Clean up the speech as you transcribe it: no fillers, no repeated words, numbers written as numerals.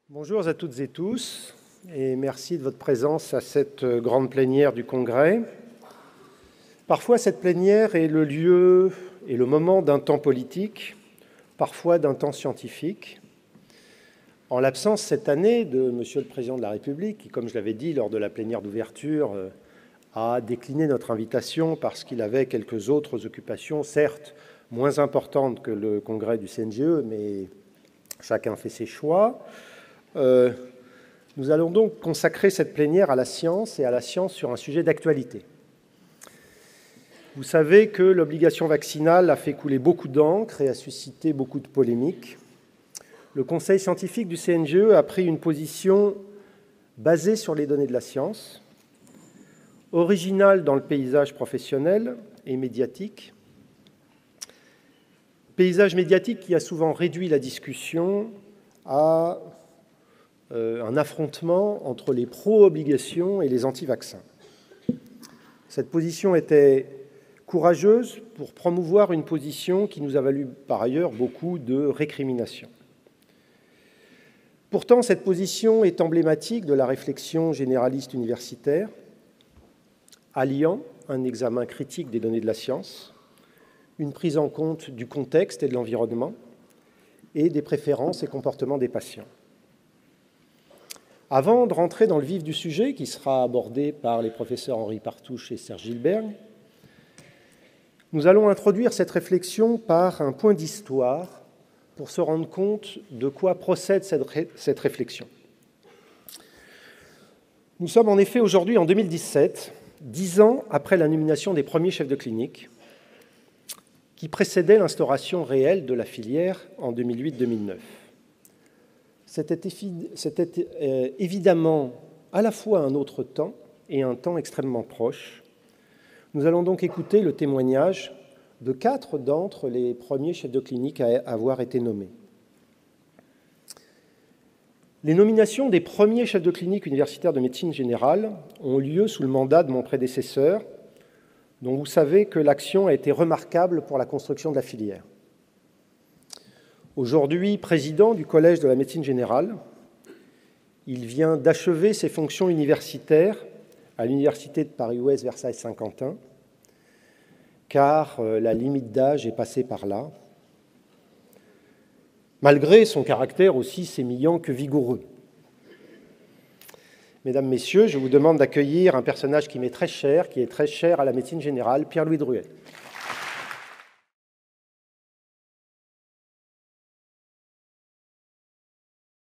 Bonjour à toutes et tous, et merci de votre présence à cette grande plénière du Congrès. Parfois, cette plénière est le lieu et le moment d'un temps politique, parfois d'un temps scientifique. En l'absence cette année de Monsieur le Président de la République, qui, comme je l'avais dit lors de la plénière d'ouverture, a décliné notre invitation parce qu'il avait quelques autres occupations, certes moins importantes que le congrès du CNGE, mais chacun fait ses choix. Nous allons donc consacrer cette plénière à la science et à la science sur un sujet d'actualité. Vous savez que l'obligation vaccinale a fait couler beaucoup d'encre et a suscité beaucoup de polémiques. Le Conseil scientifique du CNGE a pris une position basée sur les données de la science, originale dans le paysage professionnel et médiatique, paysage médiatique qui a souvent réduit la discussion à un affrontement entre les pro-obligations et les anti-vaccins. Cette position était courageuse pour promouvoir une position qui nous a valu par ailleurs beaucoup de récriminations. Pourtant, cette position est emblématique de la réflexion généraliste universitaire, alliant un examen critique des données de la science, une prise en compte du contexte et de l'environnement, et des préférences et comportements des patients. Avant de rentrer dans le vif du sujet, qui sera abordé par les professeurs Henri Partouche et Serge Gilberg, nous allons introduire cette réflexion par un point d'histoire pour se rendre compte de quoi procède cette réflexion. Nous sommes en effet aujourd'hui en 2017, 10 ans après la nomination des premiers chefs de clinique, qui précédait l'instauration réelle de la filière en 2008-2009. C'était évidemment à la fois un autre temps et un temps extrêmement proche. Nous allons donc écouter le témoignage de 4 d'entre les premiers chefs de clinique à avoir été nommés. Les nominations des premiers chefs de clinique universitaires de médecine générale ont lieu sous le mandat de mon prédécesseur, dont vous savez que l'action a été remarquable pour la construction de la filière. Aujourd'hui président du Collège de la médecine générale, il vient d'achever ses fonctions universitaires à l'Université de Paris-Ouest Versailles-Saint-Quentin, car la limite d'âge est passée par là, malgré son caractère aussi sémillant que vigoureux. Mesdames, Messieurs, je vous demande d'accueillir un personnage qui m'est très cher, qui est très cher à la médecine générale, Pierre-Louis Druet.